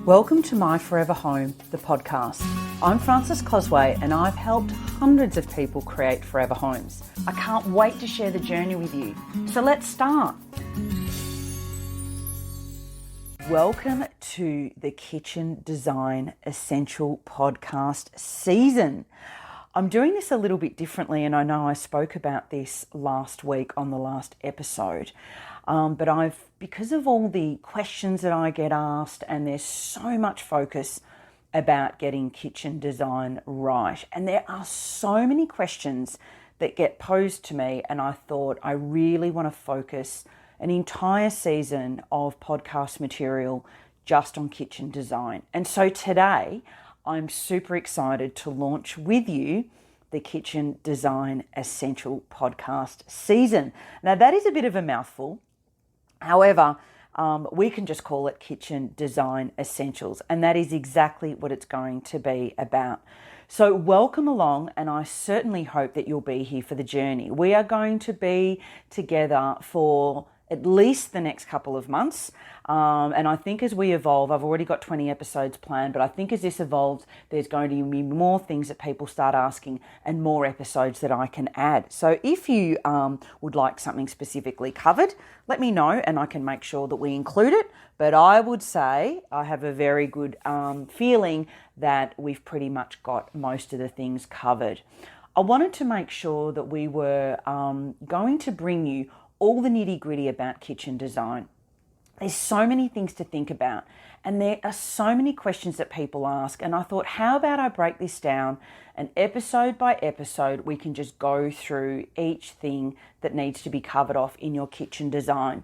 Welcome to My Forever Home, the podcast. I'm Frances Cosway and I've helped hundreds of people create forever homes. I can't wait to share the journey with you. So let's start. Welcome to the Kitchen Design Essential Podcast season. I'm doing this a little bit differently, and I know I spoke about this last week on the last episode. But because of all the questions that I get asked, and there's so much focus about getting kitchen design right, and there are so many questions that get posed to me, and I thought I really want to focus an entire season of podcast material just on kitchen design. And so today I'm super excited to launch with you the Kitchen Design Essential Podcast season. Now that is a bit of a mouthful. However, we can just call it Kitchen Design Essentials, and that is exactly what it's going to be about. So welcome along, and I certainly hope that you'll be here for the journey. We are going to be together for at least the next couple of months. And I think as we evolve, I've already got 20 episodes planned, but I think as this evolves, there's going to be more things that people start asking and more episodes that I can add. So if you would like something specifically covered, let me know and I can make sure that we include it. But I would say I have a very good feeling that we've pretty much got most of the things covered. I wanted to make sure that we were going to bring you all the nitty gritty about kitchen design. There's so many things to think about, and there are so many questions that people ask, and I thought, how about I break this down, and episode by episode we can just go through each thing that needs to be covered off in your kitchen design.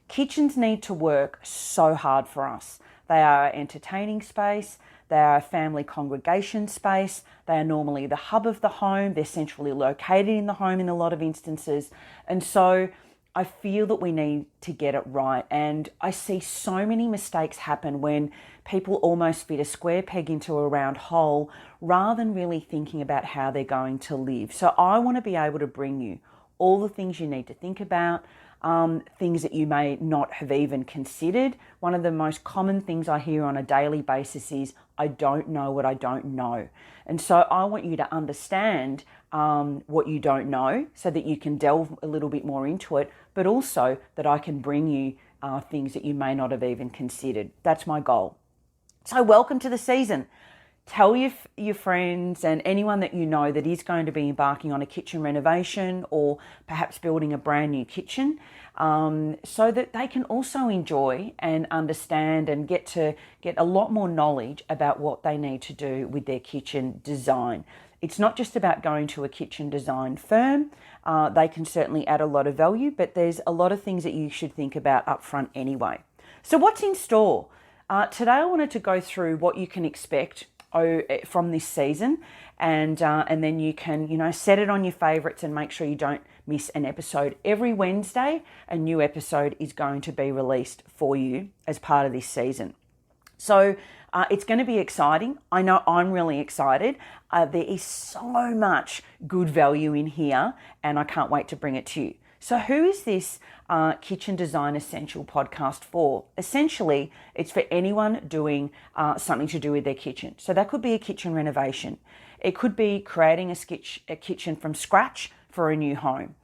Kitchens need to work so hard for us. They are our entertaining space, they are a family congregation space, they are normally the hub of the home, they're centrally located in the home in a lot of instances, and so I feel that we need to get it right. And I see so many mistakes happen when people almost fit a square peg into a round hole rather than really thinking about how they're going to live. So I want to be able to bring you all the things you need to think about, things that you may not have even considered. One of the most common things I hear on a daily basis is, I don't know what I don't know. And so I want you to understand what you don't know so that you can delve a little bit more into it, but also that I can bring you things that you may not have even considered. That's my goal. So welcome to the season. Tell your friends and anyone that you know that is going to be embarking on a kitchen renovation or perhaps building a brand new kitchen, so that they can also enjoy and understand and get a lot more knowledge about what they need to do with their kitchen design. It's not just about going to a kitchen design firm. They can certainly add a lot of value, but there's a lot of things that you should think about up front anyway. So what's in store? Today I wanted to go through what you can expect from this season, and then you can set it on your favorites and make sure you don't miss an episode. Every Wednesday a new episode is going to be released for you as part of this season. So it's going to be exciting. I know I'm really excited. There is so much good value in here, and I can't wait to bring it to you. So who is this Kitchen Design Essential podcast for? Essentially, it's for anyone doing something to do with their kitchen. So that could be a kitchen renovation. It could be creating a kitchen from scratch for a new home.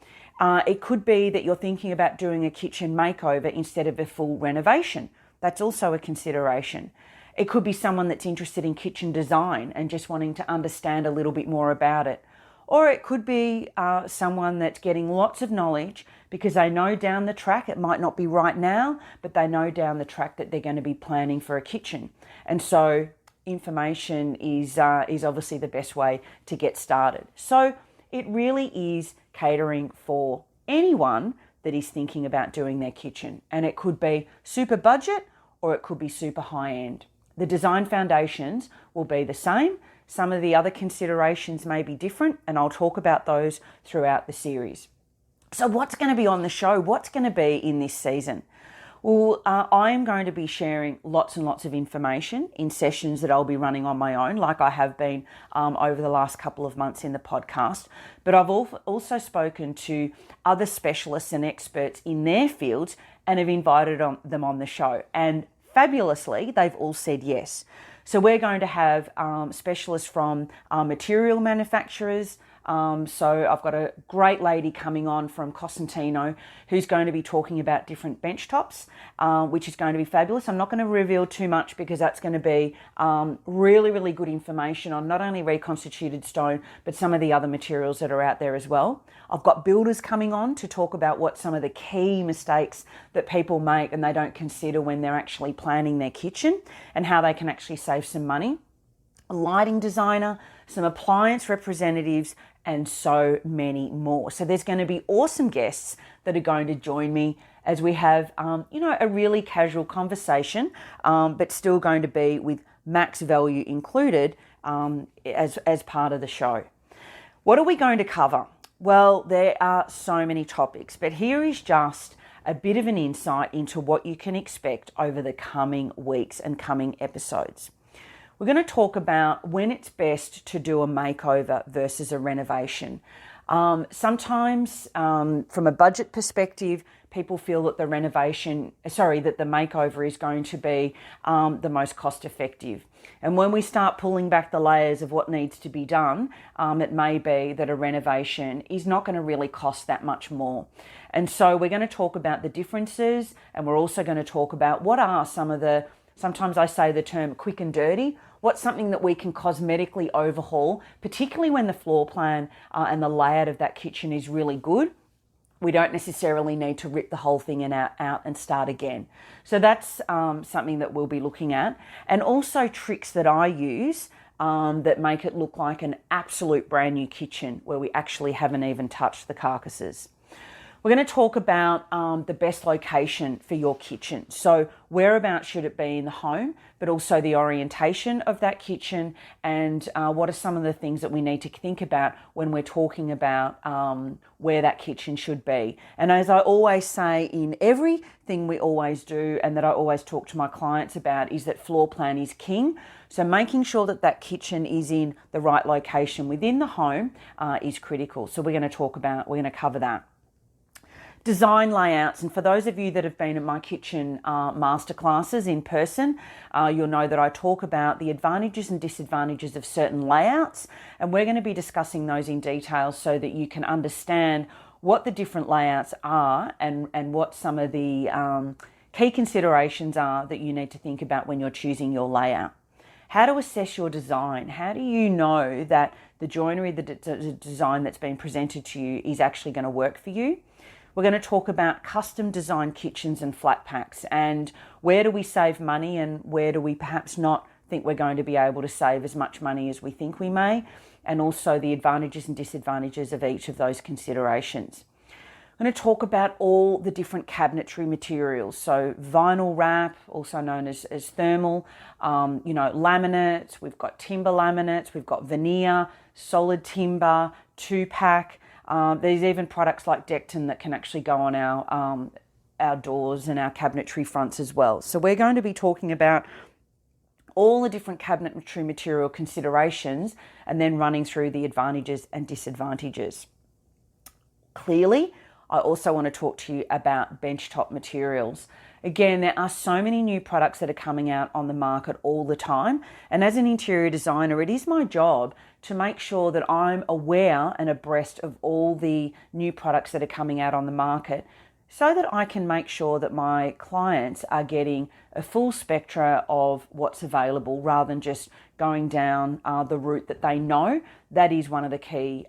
It could be that you're thinking about doing a kitchen makeover instead of a full renovation. That's also a consideration. It could be someone that's interested in kitchen design and just wanting to understand a little bit more about it. Or it could be someone that's getting lots of knowledge because they know down the track, it might not be right now, but they know down the track that they're going to be planning for a kitchen. And so information is obviously the best way to get started. So it really is catering for anyone that is thinking about doing their kitchen. And it could be super budget or it could be super high end. The design foundations will be the same. Some of the other considerations may be different, and I'll talk about those throughout the series. So what's going to be on the show? What's going to be in this season? Well, I am going to be sharing lots and lots of information in sessions that I'll be running on my own, like I have been over the last couple of months in the podcast. But I've also spoken to other specialists and experts in their fields and have invited them on the show. And fabulously, they've all said yes. So we're going to have specialists from material manufacturers. So I've got a great lady coming on from Cosentino who's going to be talking about different bench tops, which is going to be fabulous. I'm not going to reveal too much because that's going to be really, really good information on not only reconstituted stone, but some of the other materials that are out there as well. I've got builders coming on to talk about what some of the key mistakes that people make and they don't consider when they're actually planning their kitchen and how they can actually save some money. A lighting designer, some appliance representatives, and so many more. So there's going to be awesome guests that are going to join me as we have, a really casual conversation, but still going to be with max value included as part of the show. What are we going to cover? Well, there are so many topics, but here is just a bit of an insight into what you can expect over the coming weeks and coming episodes. We're going to talk about when it's best to do a makeover versus a renovation. Sometimes, from a budget perspective, people feel that the makeover is going to be the most cost effective. And when we start pulling back the layers of what needs to be done, it may be that a renovation is not going to really cost that much more. And so we're going to talk about the differences, and we're also going to talk about what are some of the, sometimes I say the term quick and dirty. What's something that we can cosmetically overhaul, particularly when the floor plan and the layout of that kitchen is really good. We don't necessarily need to rip the whole thing out and start again. So that's something that we'll be looking at. And also tricks that I use that make it look like an absolute brand new kitchen where we actually haven't even touched the carcasses. We're going to talk about the best location for your kitchen. So whereabouts should it be in the home, but also the orientation of that kitchen and what are some of the things that we need to think about when we're talking about where that kitchen should be. And as I always say in everything we always do and that I always talk to my clients about is that floor plan is king. So making sure that that kitchen is in the right location within the home is critical. So we're going to cover that. Design layouts, and for those of you that have been at my kitchen masterclasses in person, you'll know that I talk about the advantages and disadvantages of certain layouts, and we're going to be discussing those in detail so that you can understand what the different layouts are and what some of the key considerations are that you need to think about when you're choosing your layout. How to assess your design. How do you know that the joinery, the design that's been presented to you is actually going to work for you? We're going to talk about custom designed kitchens and flat packs and where do we save money and where do we perhaps not think we're going to be able to save as much money as we think we may, and also the advantages and disadvantages of each of those considerations. I'm going to talk about all the different cabinetry materials. So vinyl wrap, also known as thermal, laminates, we've got timber laminates, we've got veneer, solid timber, 2-pack. There's even products like Decton that can actually go on our doors and our cabinetry fronts as well. So we're going to be talking about all the different cabinetry material considerations and then running through the advantages and disadvantages. Clearly, I also want to talk to you about benchtop materials. Again, there are so many new products that are coming out on the market all the time. And as an interior designer, it is my job to make sure that I'm aware and abreast of all the new products that are coming out on the market so that I can make sure that my clients are getting a full spectra of what's available rather than just going down the route that they know. That is one of the key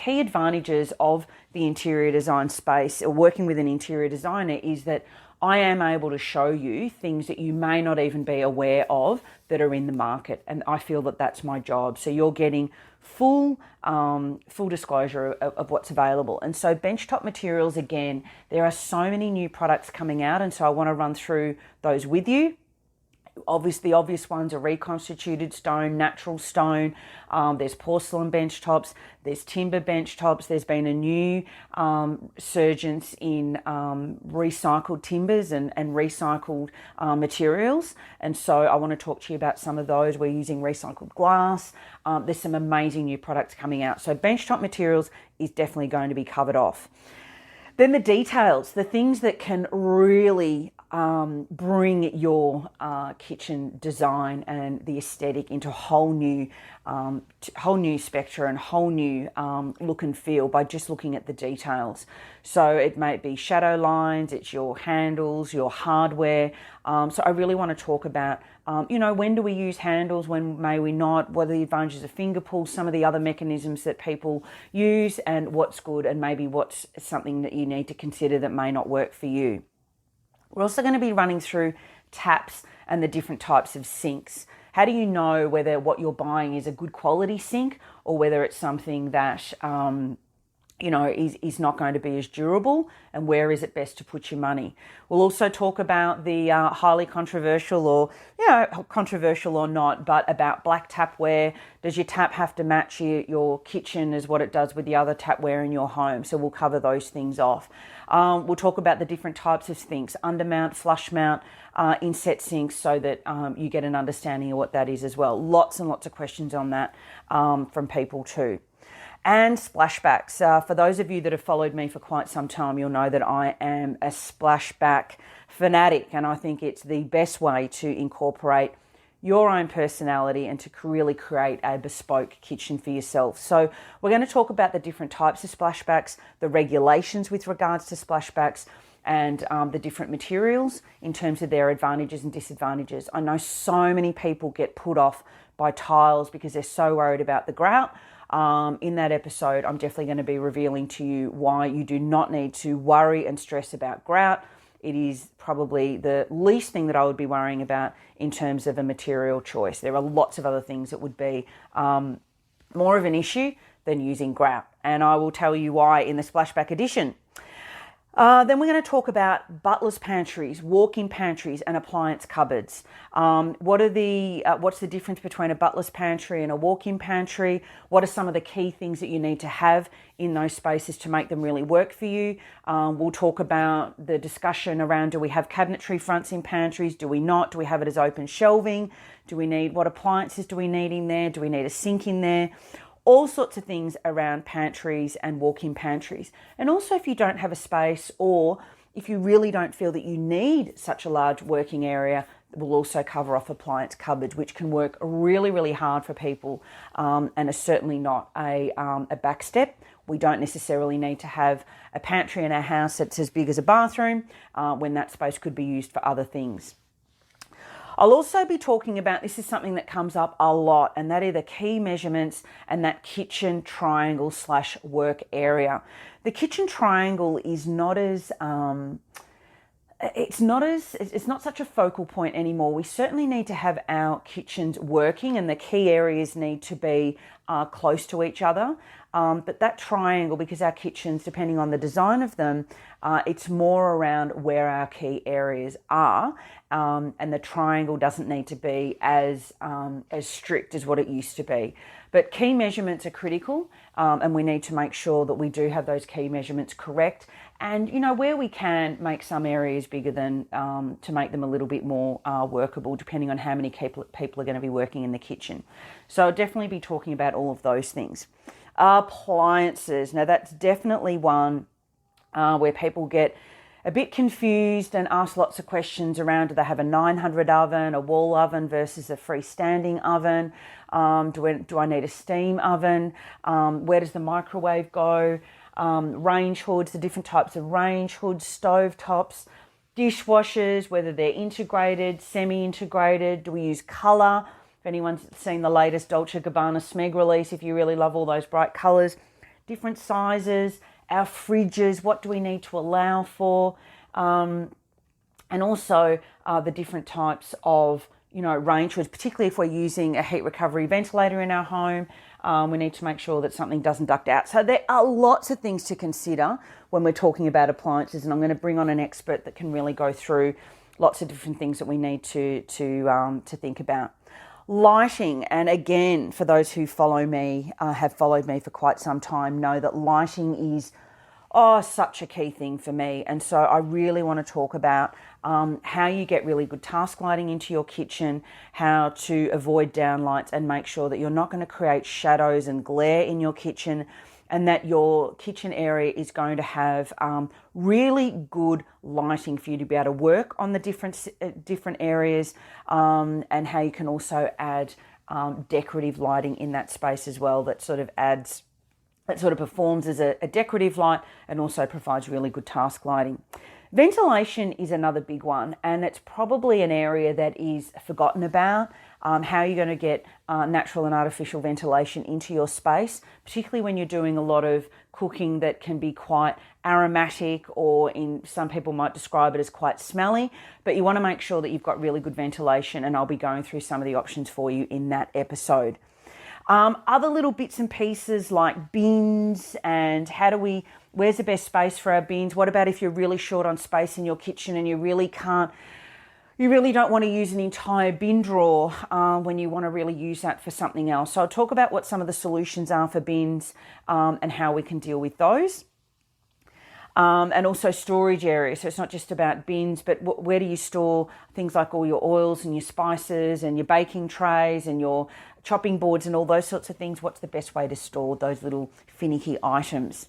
advantages of the interior design space or working with an interior designer is that I am able to show you things that you may not even be aware of that are in the market, and I feel that that's my job. So you're getting full disclosure of what's available. And so benchtop materials, again, there are so many new products coming out, and so I want to run through those with you. The obvious ones are reconstituted stone, natural stone. There's porcelain bench tops. There's timber bench tops. There's been a new surgence in recycled timbers and recycled materials. And so I want to talk to you about some of those. We're using recycled glass. There's some amazing new products coming out. So benchtop materials is definitely going to be covered off. Then the details, the things that can really bring your kitchen design and the aesthetic into a whole new spectra and whole new look and feel by just looking at the details. So it may be shadow lines, it's your handles, your hardware. So I really want to talk about, when do we use handles, when may we not, what are the advantages of finger pulls, some of the other mechanisms that people use, and what's good and maybe what's something that you need to consider that may not work for you. We're also going to be running through taps and the different types of sinks. How do you know whether what you're buying is a good quality sink or whether it's something that is not going to be as durable, and where is it best to put your money? We'll also talk about the highly controversial, or controversial or not, but about black tapware. Does your tap have to match your kitchen as what it does with the other tapware in your home? So we'll cover those things off. We'll talk about the different types of sinks, undermount, flush mount, inset sinks, so that you get an understanding of what that is as well. Lots and lots of questions on that from people too. And splashbacks. For those of you that have followed me for quite some time, you'll know that I am a splashback fanatic, and I think it's the best way to incorporate your own personality and to really create a bespoke kitchen for yourself. So we're going to talk about the different types of splashbacks, the regulations with regards to splashbacks, and the different materials in terms of their advantages and disadvantages. I know so many people get put off by tiles because they're so worried about the grout. In that episode, I'm definitely going to be revealing to you why you do not need to worry and stress about grout. It is probably the least thing that I would be worrying about in terms of a material choice. There are lots of other things that would be more of an issue than using grout, and I will tell you why in the splashback edition. Then we're going to talk about butlers' pantries, walk-in pantries, and appliance cupboards. What's the difference between a butler's pantry and a walk-in pantry? What are some of the key things that you need to have in those spaces to make them really work for you? We'll talk about the discussion around, do we have cabinetry fronts in pantries? Do we not? Do we have it as open shelving? What appliances do we need in there? Do we need a sink in there? All sorts of things around pantries and walk-in pantries. And also, if you don't have a space, or if you really don't feel that you need such a large working area, we'll also cover off appliance cupboards, which can work really, really hard for people, and is certainly not a back step. We don't necessarily need to have a pantry in our house that's as big as a bathroom when that space could be used for other things. I'll also be talking about, this is something that comes up a lot, and that are the key measurements and that kitchen triangle / work area. The kitchen triangle is not as, it's not such a focal point anymore. We certainly need to have our kitchens working, and the key areas need to be close to each other. But that triangle, because our kitchens, depending on the design of them, it's more around where our key areas are, and the triangle doesn't need to be as strict as what it used to be. But key measurements are critical, and we need to make sure that we do have those key measurements correct. And, where we can, make some areas bigger than to make them a little bit more workable, depending on how many people are going to be working in the kitchen. So I'll definitely be talking about all of those things. Appliances. Now, that's definitely one where people get a bit confused and ask lots of questions around, do they have a 900 oven, a wall oven versus a freestanding oven? Do I need a steam oven? Where does the microwave go? Range hoods, the different types of range hoods, stove tops, dishwashers, whether they're integrated, semi-integrated. Do we use colour? If anyone's seen the latest Dolce & Gabbana Smeg release, if you really love all those bright colours, different sizes, our fridges, what do we need to allow for? And also the different types of, range hoods, particularly if we're using a heat recovery ventilator in our home, we need to make sure that something doesn't duct out. So there are lots of things to consider when we're talking about appliances, and I'm going to bring on an expert that can really go through lots of different things that we need to think about. Lighting, and again, for those who follow me, have followed me for quite some time, know that lighting is such a key thing for me. And so I really want to talk about how you get really good task lighting into your kitchen, how to avoid downlights and make sure that you're not going to create shadows and glare in your kitchen, and that your kitchen area is going to have really good lighting for you to be able to work on the different areas, and how you can also add decorative lighting in that space as well, that sort of performs as a decorative light and also provides really good task lighting. Ventilation is another big one, and it's probably an area that is forgotten about. How you're going to get natural and artificial ventilation into your space, particularly when you're doing a lot of cooking that can be quite aromatic, or some people might describe it as quite smelly, but you want to make sure that you've got really good ventilation, and I'll be going through some of the options for you in that episode. Other little bits and pieces like bins, and where's the best space for our bins? What about if you're really short on space in your kitchen and you really don't want to use an entire bin drawer when you want to really use that for something else. So I'll talk about what some of the solutions are for bins, and how we can deal with those. And also storage areas. So it's not just about bins, but where do you store things like all your oils and your spices and your baking trays and your chopping boards and all those sorts of things? What's the best way to store those little finicky items?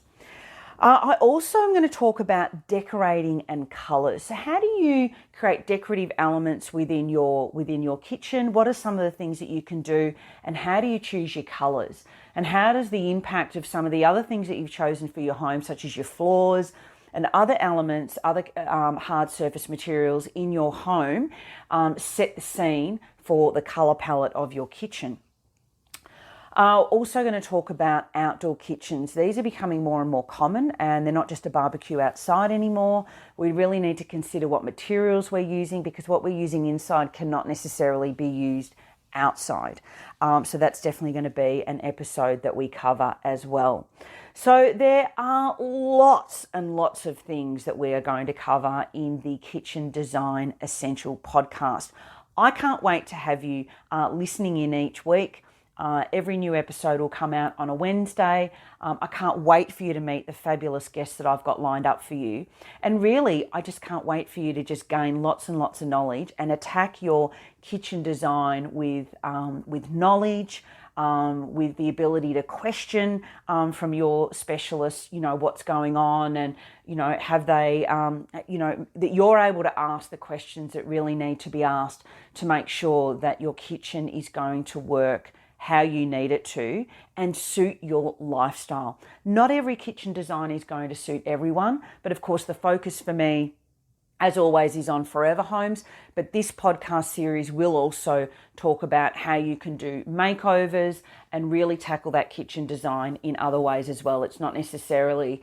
I also am going to talk about decorating and colours. So how do you create decorative elements within your kitchen? What are some of the things that you can do, and how do you choose your colours? And how does the impact of some of the other things that you've chosen for your home, such as your floors and other elements, other hard surface materials in your home, set the scene for the colour palette of your kitchen? Also going to talk about outdoor kitchens. These are becoming more and more common, and they're not just a barbecue outside anymore. We really need to consider what materials we're using, because what we're using inside cannot necessarily be used outside. So that's definitely going to be an episode that we cover as well. So there are lots and lots of things that we are going to cover in the Kitchen Design Essential podcast. I can't wait to have you listening in each week. Every new episode will come out on a Wednesday. I can't wait for you to meet the fabulous guests that I've got lined up for you. And really, I just can't wait for you to just gain lots and lots of knowledge and attack your kitchen design with knowledge, with the ability to question from your specialists, what's going on, and, have they, that you're able to ask the questions that really need to be asked to make sure that your kitchen is going to work how you need it to and suit your lifestyle. Not every kitchen design is going to suit everyone, but of course the focus for me, as always, is on forever homes. But this podcast series will also talk about how you can do makeovers and really tackle that kitchen design in other ways as well. It's not necessarily,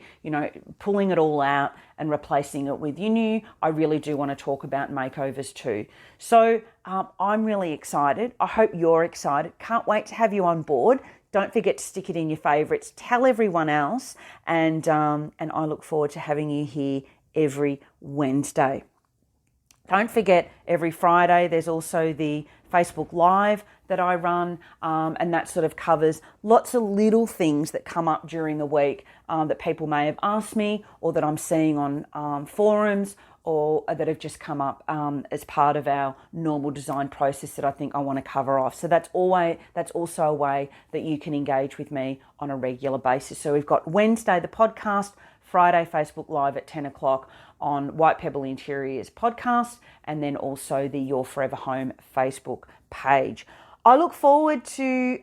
pulling it all out and replacing it with your new. I really do want to talk about makeovers too. So I'm really excited. I hope you're excited. Can't wait to have you on board. Don't forget to stick it in your favourites. Tell everyone else. And I look forward to having you here every Wednesday. Don't forget, every Friday there's also the Facebook Live that I run, and that sort of covers lots of little things that come up during the week that people may have asked me, or that I'm seeing on forums, or that have just come up as part of our normal design process that I think I want to cover off. So that's also a way that you can engage with me on a regular basis. So we've got Wednesday, the podcast, Friday, Facebook Live at 10 o'clock on White Pebble Interiors podcast, and then also the Your Forever Home Facebook page. I look forward to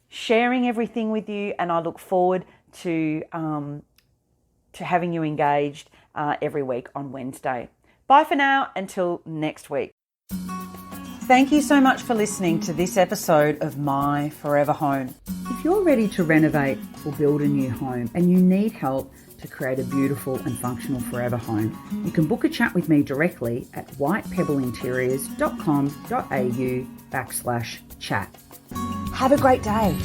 sharing everything with you, and I look forward to having you engaged every week on Wednesday. Bye for now, until next week. Thank you so much for listening to this episode of My Forever Home. If you're ready to renovate or build a new home and you need help to create a beautiful and functional forever home, you can book a chat with me directly at whitepebbleiinteriors.com.au/chat. Have a great day.